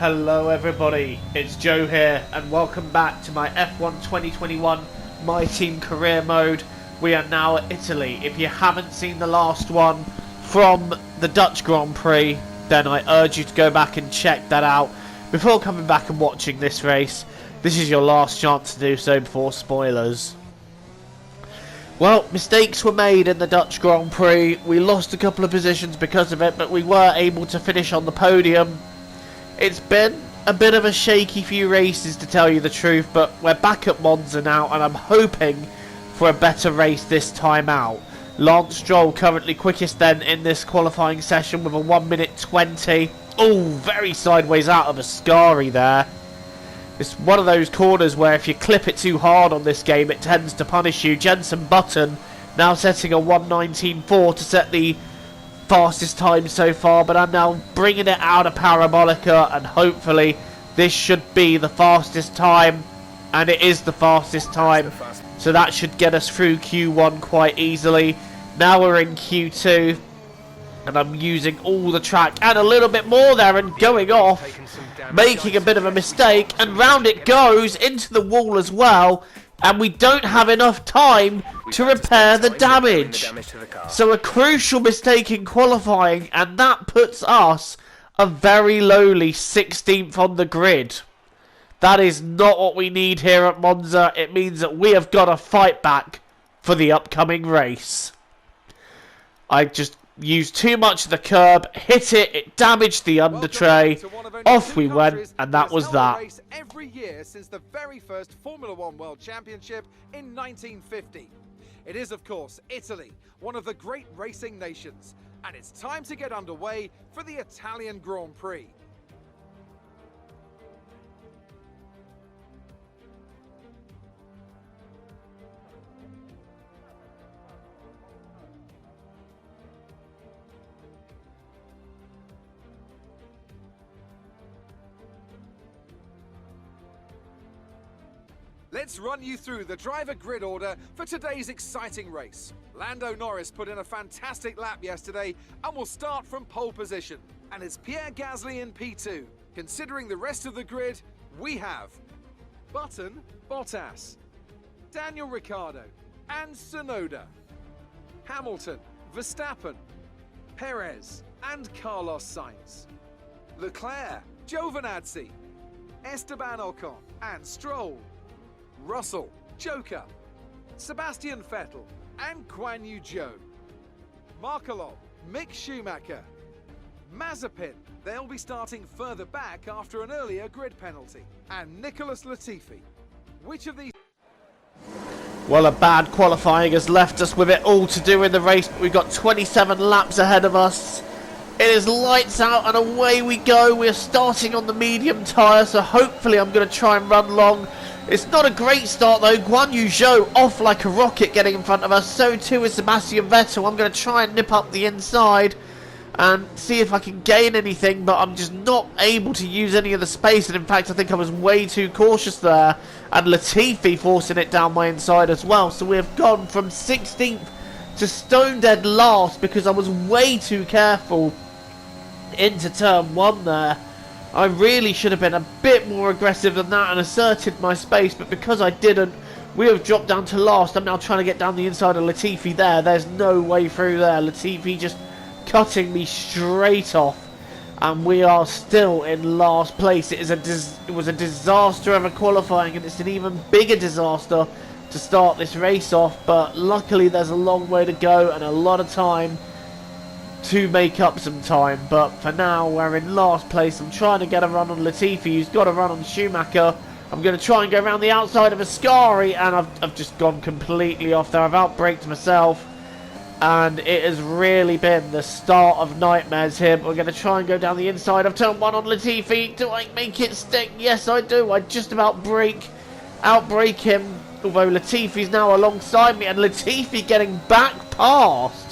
Hello everybody, it's Joe here and welcome back to my F1 2021 My Team Career Mode. We are now at Italy. If you haven't seen the last one from the Dutch Grand Prix, then I urge you to go back and check that out before coming back and watching this race. This is your last chance to do so before spoilers. Well, mistakes were made in the Dutch Grand Prix. We lost a couple of positions because of it, but we were able to finish on the podium. It's been a bit of a shaky few races, to tell you the truth, but we're back at Monza now, and I'm hoping for a better race this time out. Lance Stroll currently quickest then in this qualifying session with a 1 minute 20. Oh, very sideways out of Ascari there. It's one of those corners where if you clip it too hard on this game, it tends to punish you. Jenson Button now setting a 1:19.4 to set the fastest time so far, but I'm now bringing it out of Parabolica, and hopefully this should be the fastest time, and it is the fastest time, so that should get us through Q1 quite easily. Now we're in Q2, and I'm using all the track and a little bit more there and going off, making a bit of a mistake, and round it goes into the wall as well, and we don't have enough time to repair the damage. So a crucial mistake in qualifying, and that puts us a very lowly 16th on the grid. That is not what we need here at Monza. It means that we have got to fight back for the upcoming race. I just used too much of the curb, hit it, it damaged the under tray, off we went, and that was that. Every year since the very first Formula One World Championship in 1950. It is, of course, Italy, one of the great racing nations, and it's time to get underway for the Italian Grand Prix. Let's run you through the driver grid order for today's exciting race. Lando Norris put in a fantastic lap yesterday and will start from pole position. And it's Pierre Gasly in P2. Considering the rest of the grid, we have Button, Bottas, Daniel Ricciardo and Tsunoda, Hamilton, Verstappen, Perez and Carlos Sainz, Leclerc, Giovinazzi, Esteban Ocon and Stroll, Russell, Joker, Sebastian Vettel and Guan Yu Zhou, Markelov, Mick Schumacher, Mazepin, they'll be starting further back after an earlier grid penalty, and Nicholas Latifi. Which of these... Well, a bad qualifying has left us with it all to do in the race, but we've got 27 laps ahead of us. It is lights out and away we go. We're starting on the medium tyre, so hopefully I'm going to try and run long. It's not a great start though. Guan Yu Zhou off like a rocket getting in front of us. So too is Sebastian Vettel. I'm going to try and nip up the inside and see if I can gain anything, but I'm just not able to use any of the space. And in fact, I think I was way too cautious there. And Latifi forcing it down my inside as well. So we have gone from 16th to stone dead last because I was way too careful into turn 1 there. I really should have been a bit more aggressive than that and asserted my space, but because I didn't, we have dropped down to last. I'm now trying to get down the inside of Latifi there. There's no way through there. Latifi just cutting me straight off, and we are still in last place. It was a disaster of a qualifying, and it's an even bigger disaster to start this race off, but luckily there's a long way to go and a lot of time to make up some time. But for now we're in last place. I'm trying to get a run on Latifi, who's got a run on Schumacher. I'm going to try and go around the outside of Ascari, and I've just gone completely off there. I've outbraked myself, and it has really been the start of nightmares here. But we're going to try and go down the inside of turn 1 on Latifi. Do I make it stick? Yes I do. I just about outbrake him, although Latifi's now alongside me, and Latifi getting back past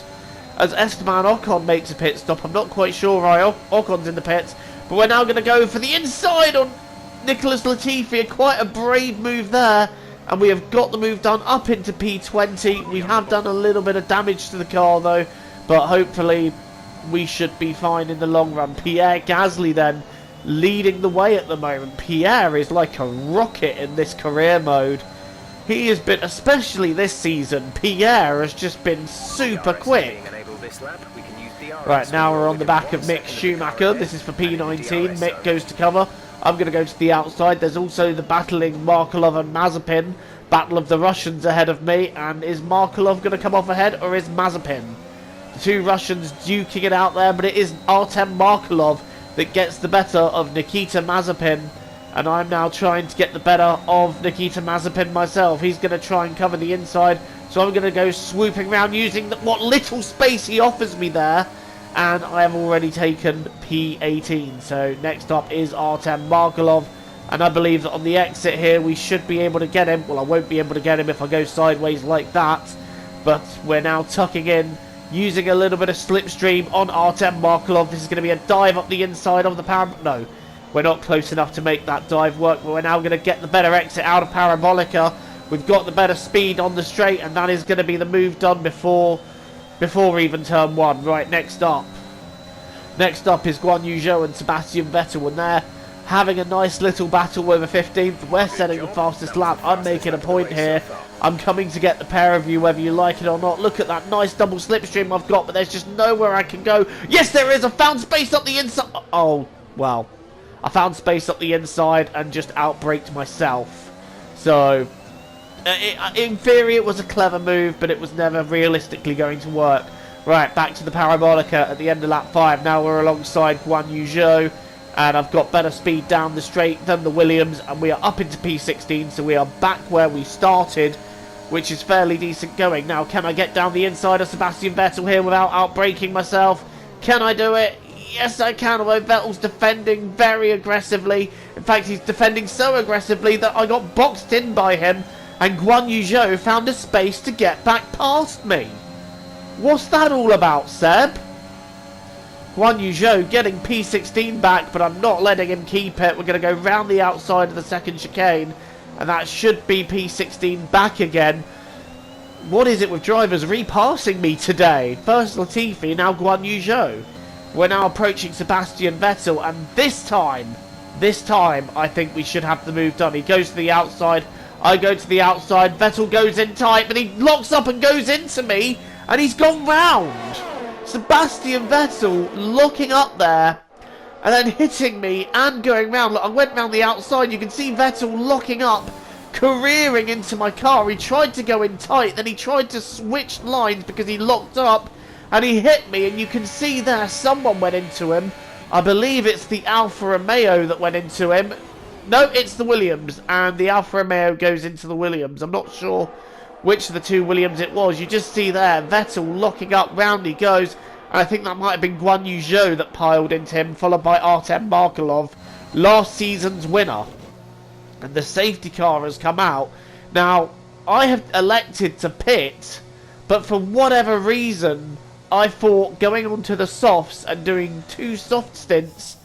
as Esteban Ocon makes a pit stop. I'm not quite sure why Ocon's in the pits, but we're now going to go for the inside on Nicholas Latifi. Quite a brave move there, and we have got the move done up into P20. We have done a little bit of damage to the car though, but hopefully we should be fine in the long run. Pierre Gasly then leading the way at the moment. Pierre is like a rocket in this career mode. He has been, especially this season, Pierre has just been super quick. Right, now we're on the back of Mick Schumacher. This is for P19. Mick goes to cover. I'm going to go to the outside. There's also the battling Markelov and Mazepin. Battle of the Russians ahead of me. And is Markelov going to come off ahead, or is Mazepin? The two Russians duking it out there, but it is Artem Markelov that gets the better of Nikita Mazepin. And I'm now trying to get the better of Nikita Mazepin myself. He's going to try and cover the inside. So I'm going to go swooping around using what little space he offers me there. And I have already taken P18. So next up is Artem Markelov. And I believe that on the exit here we should be able to get him. Well, I won't be able to get him if I go sideways like that. But we're now tucking in, using a little bit of slipstream on Artem Markelov. This is going to be a dive up the inside of the parabolica. No, we're not close enough to make that dive work. But we're now going to get the better exit out of parabolica. We've got the better speed on the straight, and that is going to be the move done before even turn 1. Right, next up is Guan Yu Zhou and Sebastian Vettel, and they're having a nice little battle over 15th. We're setting the fastest lap. I'm making a point here. I'm coming to get the pair of you, whether you like it or not. Look at that nice double slipstream I've got, but there's just nowhere I can go. Yes, there is. I found space up the inside. Oh, well. I found space up the inside and just outbraked myself. So, in theory, it was a clever move, but it was never realistically going to work. Right, back to the parabolica at the end of lap 5. Now we're alongside Guan Yu Zhou, and I've got better speed down the straight than the Williams, and we are up into P16, so we are back where we started, which is fairly decent going. Now, can I get down the inside of Sebastian Vettel here without outbraking myself? Can I do it? Yes, I can, although Vettel's defending very aggressively. In fact, he's defending so aggressively that I got boxed in by him, and Guan Yu Zhou found a space to get back past me. What's that all about, Seb? Guan Yu Zhou getting P16 back, but I'm not letting him keep it. We're going to go round the outside of the second chicane, and that should be P16 back again. What is it with drivers repassing me today? First Latifi, now Guan Yu Zhou. We're now approaching Sebastian Vettel, and this time, I think we should have the move done. He goes to the outside, I go to the outside, Vettel goes in tight, but he locks up and goes into me, and he's gone round. Sebastian Vettel looking up there, and then hitting me and going round. Look, I went round the outside, you can see Vettel locking up, careering into my car. He tried to go in tight, then he tried to switch lines because he locked up, and he hit me, and you can see there someone went into him. I believe it's the Alfa Romeo that went into him. No, it's the Williams, and the Alfa Romeo goes into the Williams. I'm not sure which of the two Williams it was. You just see there, Vettel locking up, round he goes, and I think that might have been Guan Yu Zhou that piled into him, followed by Artem Markelov, last season's winner. And the safety car has come out. Now, I have elected to pit, but for whatever reason, I thought going onto the softs and doing 2 soft stints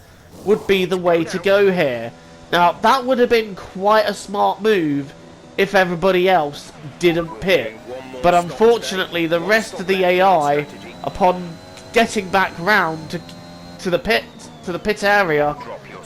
would be the way to go here. Now, that would have been quite a smart move if everybody else didn't pit. But unfortunately, the rest of the AI, upon getting back round to the pit area,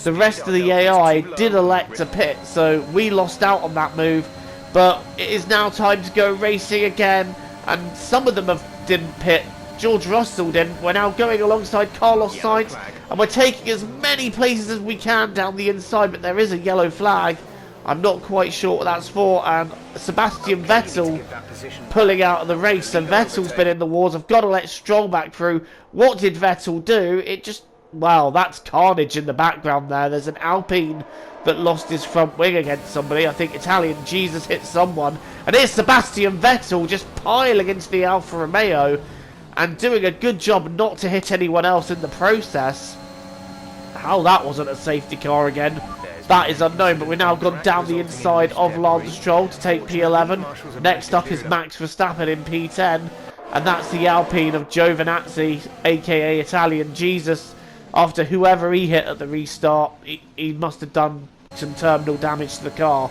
the rest of the AI did elect to pit, so we lost out on that move. But it is now time to go racing again, and some of them didn't pit. George Russell didn't. We're now going alongside Carlos Sainz, and we're taking as many places as we can down the inside, but there is a yellow flag. I'm not quite sure what that's for, and Sebastian Vettel pulling out of the race, and Vettel's been in the wars. I've got to let Stroll back through. What did Vettel do? It just... Wow, that's carnage in the background there. There's an Alpine that lost his front wing against somebody. I think Italian Jesus hit someone. And here's Sebastian Vettel just piling into the Alfa Romeo and doing a good job not to hit anyone else in the process. How that wasn't a safety car again, that is unknown. But we've now gone down the inside of Lance Stroll to take P11. Next up is Max Verstappen in P10. And that's the Alpine of Giovinazzi, aka Italian Jesus. After whoever he hit at the restart, he must have done some terminal damage to the car.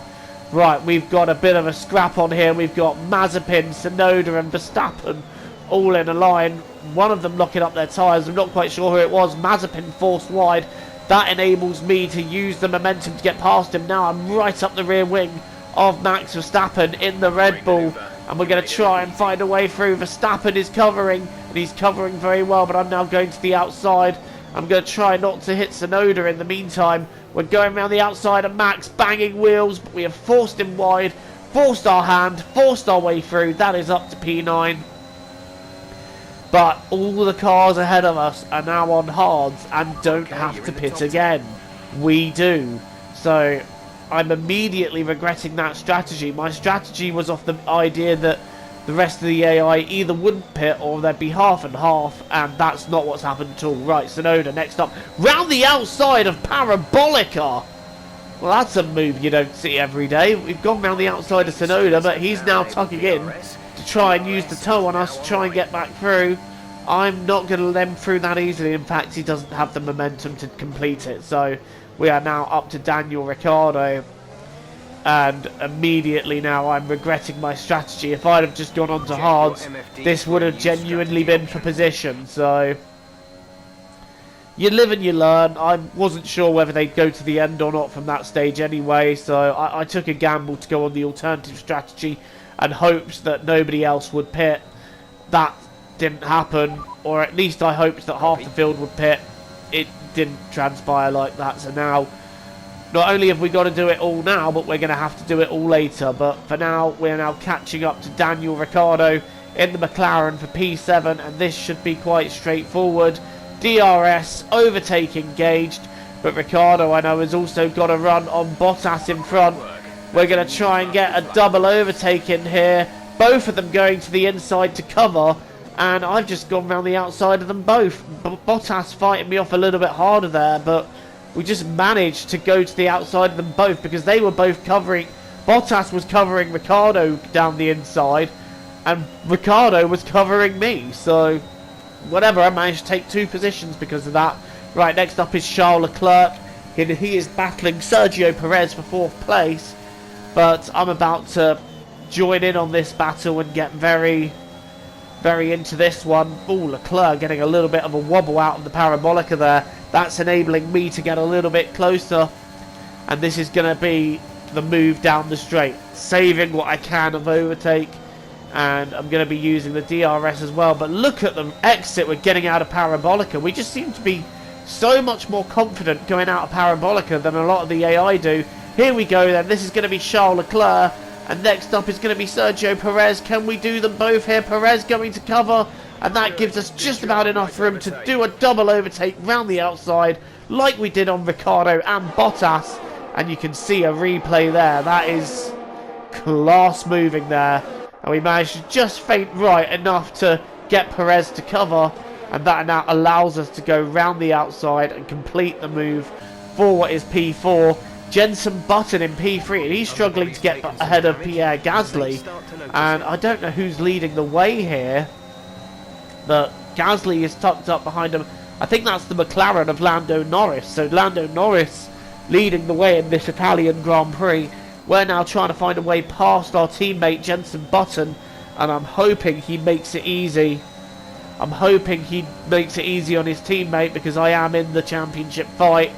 Right, we've got a bit of a scrap on here. We've got Mazepin, Tsunoda and Verstappen all in a line. One of them locking up their tyres. I'm not quite sure who it was. Mazepin forced wide. That enables me to use the momentum to get past him. Now I'm right up the rear wing of Max Verstappen in the Red Bull, and we're going to try and find a way through. Verstappen is covering, and he's covering very well, but I'm now going to the outside. I'm going to try not to hit Tsunoda in the meantime. We're going around the outside of Max, banging wheels, but we have forced him wide, forced our hand, forced our way through. That is up to P9. But all the cars ahead of us are now on hards and don't have to pit again. We do. So I'm immediately regretting that strategy. My strategy was off the idea that the rest of the AI either wouldn't pit or there'd be half and half, and that's not what's happened at all. Right, Tsunoda next up. Round the outside of Parabolica. Well, that's a move you don't see every day. We've gone round the outside of Tsunoda, but he's now tucking in to try and use the toe on us to try and get back through. I'm not going to let him through that easily. In fact, he doesn't have the momentum to complete it. So we are now up to Daniel Ricciardo. And immediately now I'm regretting my strategy. If I'd have just gone on to hards, this would have genuinely been for position. So you live and you learn. I wasn't sure whether they'd go to the end or not from that stage anyway. So I took a gamble to go on the alternative strategy and hoped that nobody else would pit. That didn't happen, or at least I hoped that half the field would pit. It didn't transpire like that, so now not only have we got to do it all now, but we're going to have to do it all later. But for now, we're now catching up to Daniel Ricciardo in the McLaren for P7, and this should be quite straightforward. DRS, overtake engaged, but Ricciardo, I know, has also got a run on Bottas in front. We're going to try and get a double overtake in here, both of them going to the inside to cover, and I've just gone round the outside of them both. Bottas fighting me off a little bit harder there, but we just managed to go to the outside of them both because they were both covering. Bottas was covering Ricciardo down the inside, and Ricciardo was covering me. So, whatever, I managed to take 2 positions because of that. Right, next up is Charles Leclerc. He is battling Sergio Perez for 4th place, but I'm about to join in on this battle and get very into this one. Oh, Leclerc getting a little bit of a wobble out of the Parabolica there. That's enabling me to get a little bit closer, and this is going to be the move down the straight, saving what I can of overtake, and I'm going to be using the DRS as well. But look at the exit we're getting out of Parabolica. We just seem to be so much more confident going out of Parabolica than a lot of the AI do. Here we go then. This is going to be Charles Leclerc, and next up is going to be Sergio Perez. Can we do them both here? Perez going to cover, and that gives us just about enough room to do a double overtake round the outside like we did on Ricciardo and Bottas. And you can see a replay there. That is class moving there. And we managed to just feint right enough to get Perez to cover, and that now allows us to go round the outside and complete the move for what is P4. Jenson Button in P3, and he's struggling to get ahead of Pierre Gasly, and I don't know who's leading the way here, but Gasly is tucked up behind him. I think that's the McLaren of Lando Norris, so Lando Norris leading the way in this Italian Grand Prix. We're now trying to find a way past our teammate Jenson Button, and I'm hoping he makes it easy. I'm hoping he makes it easy on his teammate, because I am in the championship fight.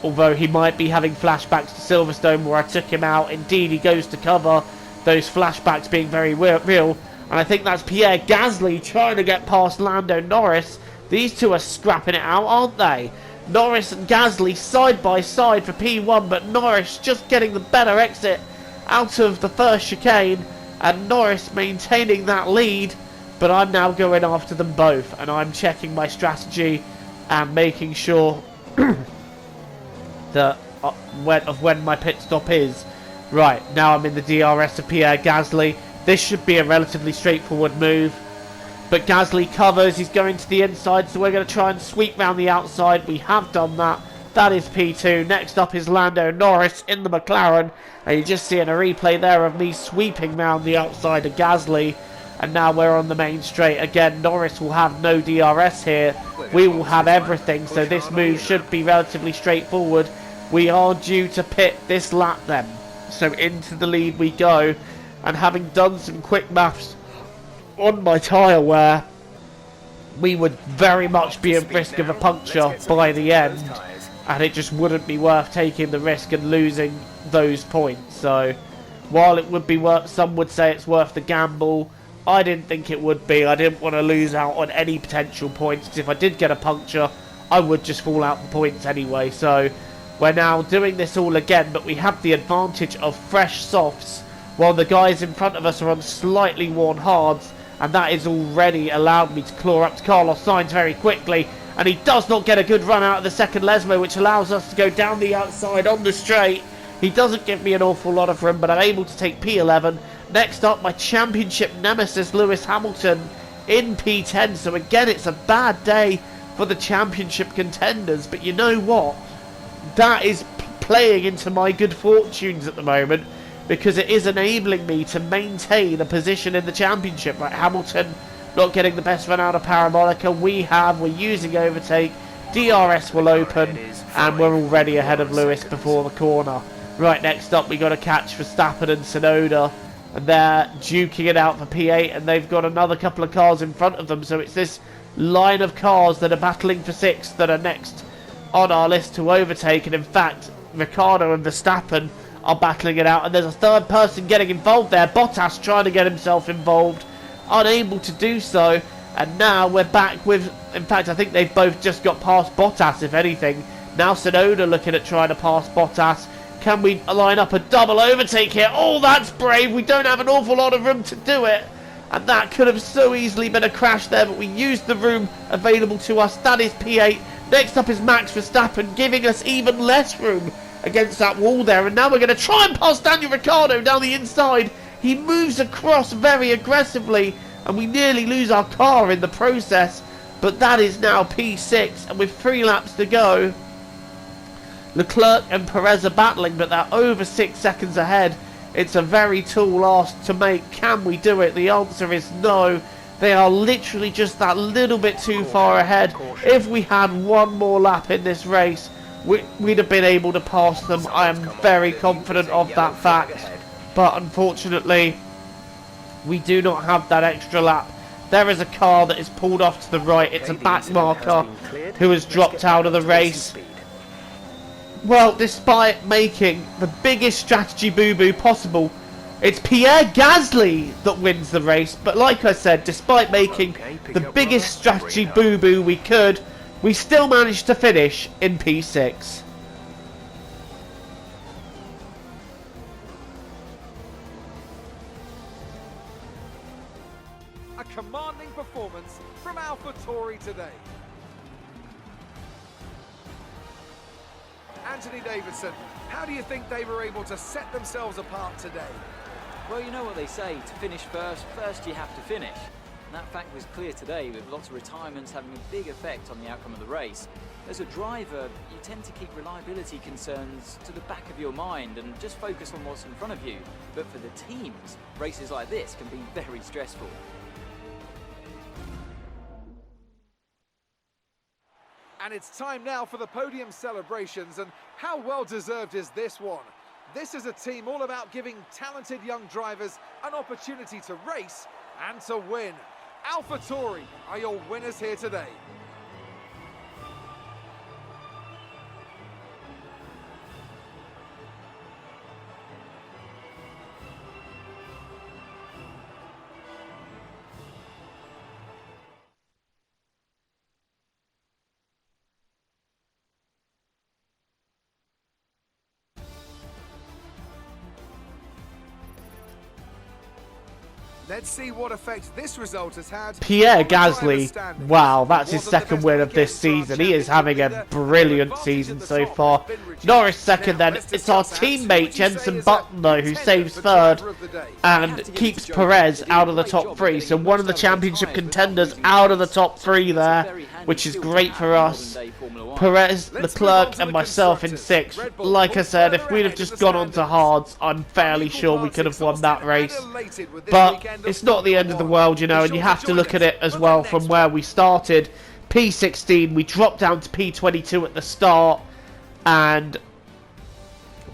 Although he might be having flashbacks to Silverstone where I took him out. Indeed, he goes to cover, those flashbacks being very real. And I think that's Pierre Gasly trying to get past Lando Norris. These two are scrapping it out, aren't they? Norris and Gasly side by side for P1, but Norris just getting the better exit out of the first chicane, and Norris maintaining that lead. But I'm now going after them both, and I'm checking my strategy and making sure that when my pit stop is. Right, now I'm in the DRS of Pierre Gasly. This should be a relatively straightforward move, but Gasly covers. He's going to the inside, so we're going to try and sweep round the outside. We have done that. That is P2. Next up is Lando Norris in the McLaren, and you're just seeing a replay there of me sweeping round the outside of Gasly. And now we're on the main straight. Again, Norris will have no DRS here. We will have everything, so this move should be relatively straightforward. We are due to pit this lap then. So into the lead we go. And having done some quick maths on my tyre wear, we would very much be at risk of a puncture by the end. and it just wouldn't be worth taking the risk and losing those points. So while it would be worth, some would say it's worth the gamble, I didn't think it would be. I didn't want to lose out on any potential points, because if I did get a puncture, I would just fall out the points anyway. So we're now doing this all again, but we have the advantage of fresh softs, while the guys in front of us are on slightly worn hards, and that has already allowed me to claw up to Carlos Sainz very quickly, and he does not get a good run out of the second Lesmo, which allows us to go down the outside on the straight. He doesn't give me an awful lot of room, but I'm able to take P11. Next up, my championship nemesis, Lewis Hamilton, in P10. So again, it's a bad day for the championship contenders. But you know what? That is playing into my good fortunes at the moment, because it is enabling me to maintain a position in the championship. Like Hamilton not getting the best run out of Parabolica. We're using overtake. DRS will open, and we're already ahead of Lewis before the corner. Right, next up we got a catch for Verstappen and Tsunoda, and they're duking it out for P8, and they've got another couple of cars in front of them. So it's this line of cars that are battling for 6th that are next on our list to overtake. And in fact, Ricciardo and Verstappen are battling it out, and there's a third person getting involved there. Bottas trying to get himself involved, unable to do so, and now we're back with, in fact I think they've both just got past Bottas if anything. Now Tsunoda looking at trying to pass Bottas. Can we line up a double overtake here? Oh, that's brave. We don't have an awful lot of room to do it, and that could have so easily been a crash there, but we used the room available to us. That is P8. Next up is Max Verstappen, giving us even less room against that wall there, and now we're going to try and pass Daniel Ricciardo down the inside. He moves across very aggressively, and we nearly lose our car in the process, but that is now P6, and with 3 laps to go, Leclerc and Perez are battling, but they're over 6 seconds ahead. It's a very tall ask to make. Can we do it? The answer is no. They are literally just that little bit too far ahead. If we had one more lap in this race, we'd have been able to pass them. I am very confident of that fact. But unfortunately, we do not have that extra lap. There is a car that is pulled off to the right. It's a back marker who has dropped out of the race. Well, despite making the biggest strategy boo-boo possible, it's Pierre Gasly that wins the race. But like I said, despite making the biggest strategy boo-boo we could, we still managed to finish in P6. A commanding performance from AlphaTauri today. Anthony Davidson, how do you think they were able to set themselves apart today? Well, you know what they say, to finish first you have to finish. And that fact was clear today, with lots of retirements having a big effect on the outcome of the race. As a driver, you tend to keep reliability concerns to the back of your mind and just focus on what's in front of you. But for the teams, races like this can be very stressful. And it's time now for the podium celebrations, and how well deserved is this one? This is a team all about giving talented young drivers an opportunity to race and to win. AlphaTauri are your winners here today. Let's see what effect this result has had. Pierre Gasly, wow, that's his second win of this season. He is having a brilliant season so far. Norris second then. It's our teammate Jenson Button though who saves third and keeps Perez out of the top 3. So one of the championship contenders out of the top 3 there, which is great for us. Perez, Leclerc and myself in 6th. Like I said, if we'd have just gone on to hards, I'm fairly sure we could have won that race. But it's not the end of the world, you know, and you have to look at it as well from where we started. P16, we dropped down to P22 at the start, and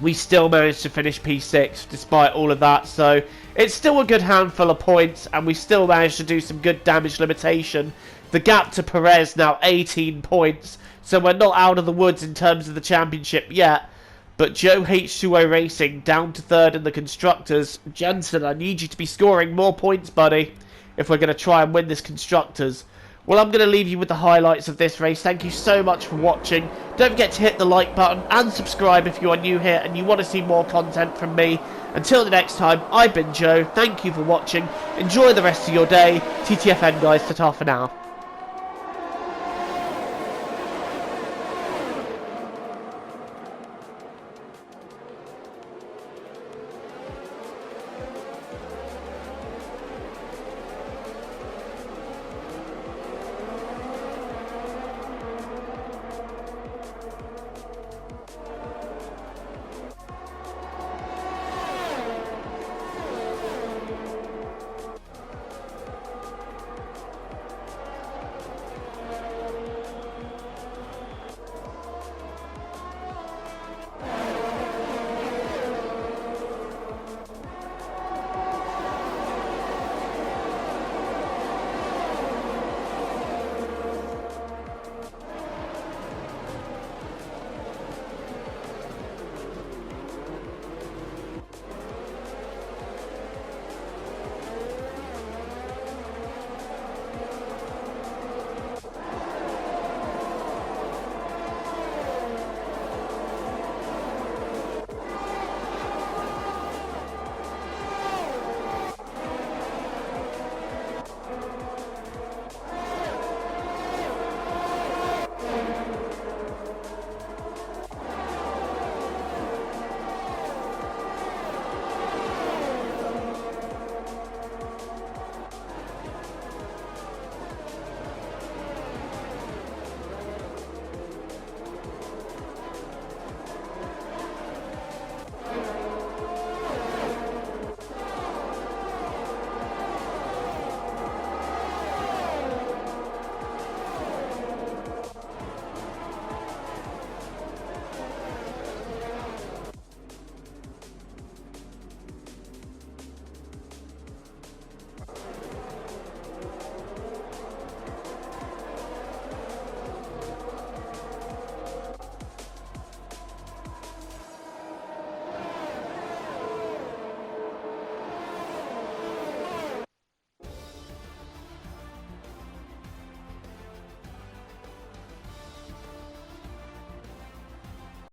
we still managed to finish P6 despite all of that. So it's still a good handful of points, and we still managed to do some good damage limitation The gap to Perez now 18 points, so we're not out of the woods in terms of the championship yet. But Joe H2O Racing down to third in the Constructors. Jensen, I need you to be scoring more points, buddy, if we're going to try and win this Constructors. Well, I'm going to leave you with the highlights of this race. Thank you so much for watching. Don't forget to hit the like button and subscribe if you are new here and you want to see more content from me. Until the next time, I've been Joe. Thank you for watching. Enjoy the rest of your day. TTFN guys, ta-ta for now.